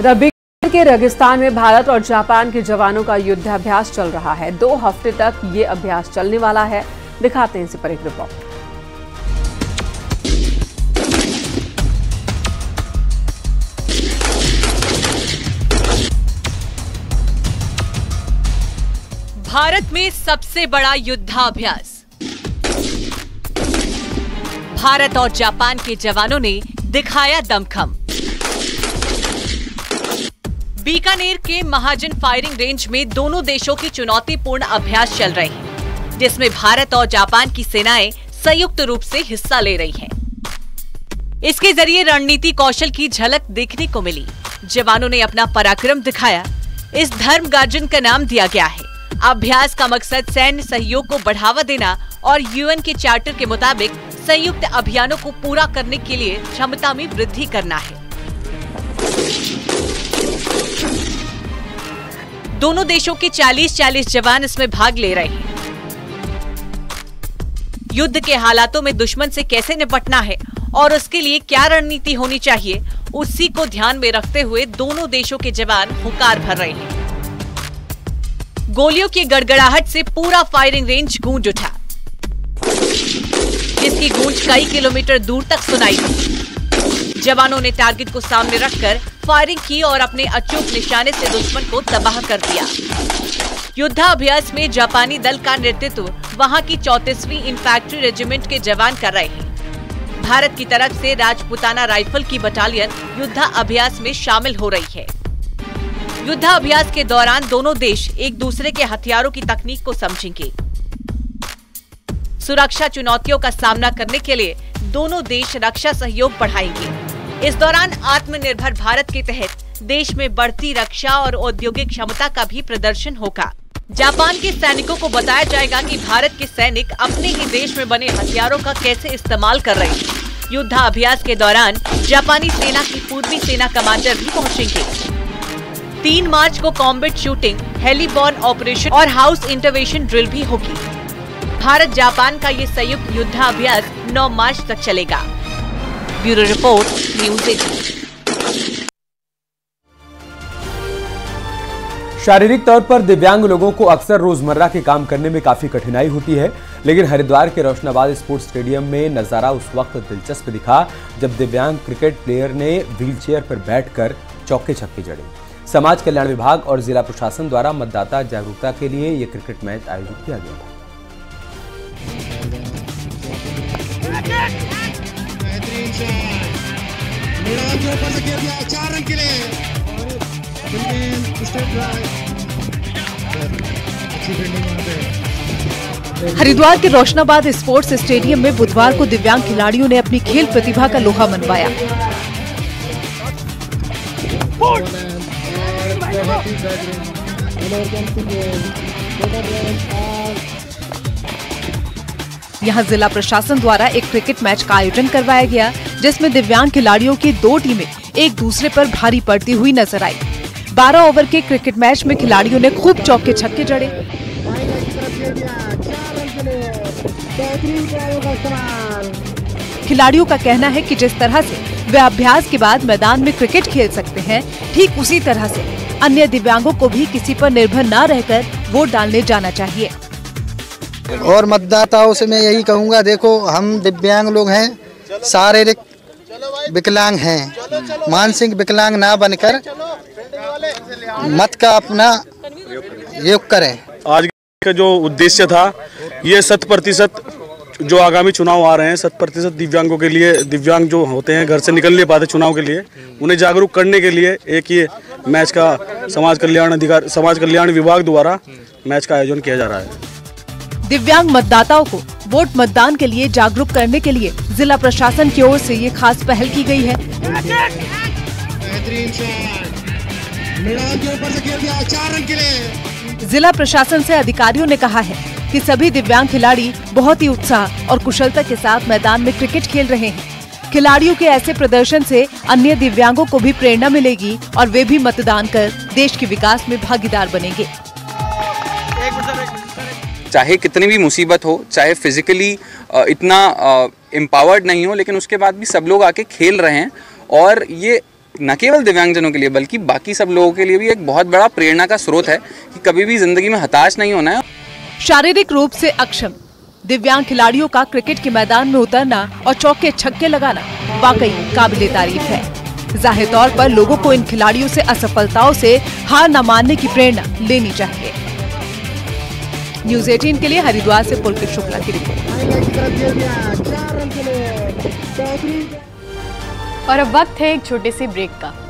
रबी के रेगिस्तान में भारत और जापान के जवानों का युद्धाभ्यास चल रहा है। 2 हफ्ते तक ये अभ्यास चलने वाला है। दिखाते हैं इस पर एक रिपोर्ट। भारत में सबसे बड़ा युद्धाभ्यास। भारत और जापान के जवानों ने दिखाया दमखम। बीकानेर के महाजन फायरिंग रेंज में दोनों देशों की चुनौतीपूर्ण अभ्यास चल रहे हैं, जिसमें भारत और जापान की सेनाएं संयुक्त रूप से हिस्सा ले रही हैं। इसके जरिए रणनीति कौशल की झलक देखने को मिली। जवानों ने अपना पराक्रम दिखाया। इस धर्म गार्जन का नाम दिया गया है। अभ्यास का मकसद सैन्य सहयोग को बढ़ावा देना और यूएन के चार्टर के मुताबिक संयुक्त अभियानों को पूरा करने के लिए क्षमता में वृद्धि करना है। दोनों देशों के 40-40 जवान इसमें भाग ले रहे हैं। युद्ध के हालातों में दुश्मन से कैसे निपटना है और उसके लिए क्या रणनीति होनी चाहिए, उसी को ध्यान में रखते हुए दोनों देशों के जवान हुंकार भर रहे हैं। गोलियों की गड़गड़ाहट से पूरा फायरिंग रेंज गूंज उठा, जिसकी गूंज कई किलोमीटर दूर तक सुनाई दी। जवानों ने टारगेट को सामने रखकर फायरिंग की और अपने अचूक निशाने से दुश्मन को तबाह कर दिया। युद्धाभ्यास में जापानी दल का नेतृत्व वहां की 34वीं इन्फैंट्री रेजिमेंट के जवान कर रहे हैं। भारत की तरफ से राजपुताना राइफल की बटालियन युद्धाभ्यास में शामिल हो रही है। युद्धाभ्यास के दौरान दोनों देश एक दूसरे के हथियारों की तकनीक को समझेंगे। सुरक्षा चुनौतियों का सामना करने के लिए दोनों देश रक्षा सहयोग बढ़ाएंगे। इस दौरान आत्मनिर्भर भारत के तहत देश में बढ़ती रक्षा और औद्योगिक क्षमता का भी प्रदर्शन होगा। जापान के सैनिकों को बताया जाएगा कि भारत के सैनिक अपने ही देश में बने हथियारों का कैसे इस्तेमाल कर रहे हैं। युद्धाभ्यास के दौरान जापानी सेना की पूर्वी सेना कमांडर भी पहुंचेंगे। 3 मार्च को कॉम्बैट शूटिंग, हेलीबॉर्न ऑपरेशन और हाउस इंटरवेंशन ड्रिल भी होगी। भारत जापान का ये संयुक्त युद्धाभ्यास 9 मार्च तक चलेगा। Bureau report, news 18। शारीरिक तौर पर दिव्यांग लोगों को अक्सर रोजमर्रा के काम करने में काफी कठिनाई होती है, लेकिन हरिद्वार के रोशनाबाद स्पोर्ट्स स्टेडियम में नजारा उस वक्त दिलचस्प दिखा जब दिव्यांग क्रिकेट प्लेयर ने व्हीलचेयर पर बैठकर चौके छक्के जड़े। समाज कल्याण विभाग और जिला प्रशासन द्वारा मतदाता जागरूकता के लिए यह क्रिकेट मैच आयोजित किया गया था। हरिद्वार के रोशनाबाद स्पोर्ट्स स्टेडियम में बुधवार को दिव्यांग खिलाड़ियों ने अपनी खेल प्रतिभा का लोहा मनवाया। यहाँ जिला प्रशासन द्वारा एक क्रिकेट मैच का आयोजन करवाया गया, जिसमें दिव्यांग खिलाड़ियों की 2 टीमें एक दूसरे पर भारी पड़ती हुई नजर आई। 12 ओवर के क्रिकेट मैच में खिलाड़ियों ने खूब चौके छक्के जड़े। खिलाड़ियों का कहना है कि जिस तरह से वे अभ्यास के बाद मैदान में क्रिकेट खेल सकते हैं, ठीक उसी तरह से अन्य दिव्यांगों को भी किसी पर निर्भर न रहकर वोट डालने जाना चाहिए। और मतदाताओं से मैं यही कहूँगा, देखो हम दिव्यांग लोग हैं, शारीरिक विकलांग हैं, मानसिक विकलांग ना बनकर मत का अपना योग करें। आज का जो उद्देश्य था, ये 100% जो आगामी चुनाव आ रहे हैं, 100% दिव्यांगों के लिए, दिव्यांग जो होते हैं घर से निकल नहीं पाते चुनाव के लिए, उन्हें जागरूक करने के लिए एक ये मैच का समाज कल्याण विभाग द्वारा मैच का आयोजन किया जा रहा है। दिव्यांग मतदाताओं को वोट मतदान के लिए जागरूक करने के लिए जिला प्रशासन की ओर से ये खास पहल की गई है। जिला प्रशासन से अधिकारियों ने कहा है कि सभी दिव्यांग खिलाड़ी बहुत ही उत्साह और कुशलता के साथ मैदान में क्रिकेट खेल रहे हैं। खिलाड़ियों के ऐसे प्रदर्शन से अन्य दिव्यांगों को भी प्रेरणा मिलेगी और वे भी मतदान कर देश के विकास में भागीदार बनेंगे। चाहे कितनी भी मुसीबत हो, चाहे फिजिकली इतना एम्पावर्ड नहीं हो, लेकिन उसके बाद भी सब लोग आके खेल रहे हैं और ये न केवल दिव्यांगजनों के लिए बल्कि बाकी सब लोगों के लिए भी एक बहुत बड़ा प्रेरणा का स्रोत है कि कभी भी जिंदगी में हताश नहीं होना है। शारीरिक रूप से अक्षम दिव्यांग खिलाड़ियों का क्रिकेट के मैदान में उतरना और चौके छक्के लगाना वाकई काबिले तारीफ है। जाहिर तौर पर लोगों को इन खिलाड़ियों से असफलताओं से हार न मानने की प्रेरणा लेनी चाहिए। न्यूज़ 18 के लिए हरिद्वार से पुलकित शुक्ला की रिपोर्ट। और अब वक्त है एक छोटे से ब्रेक का।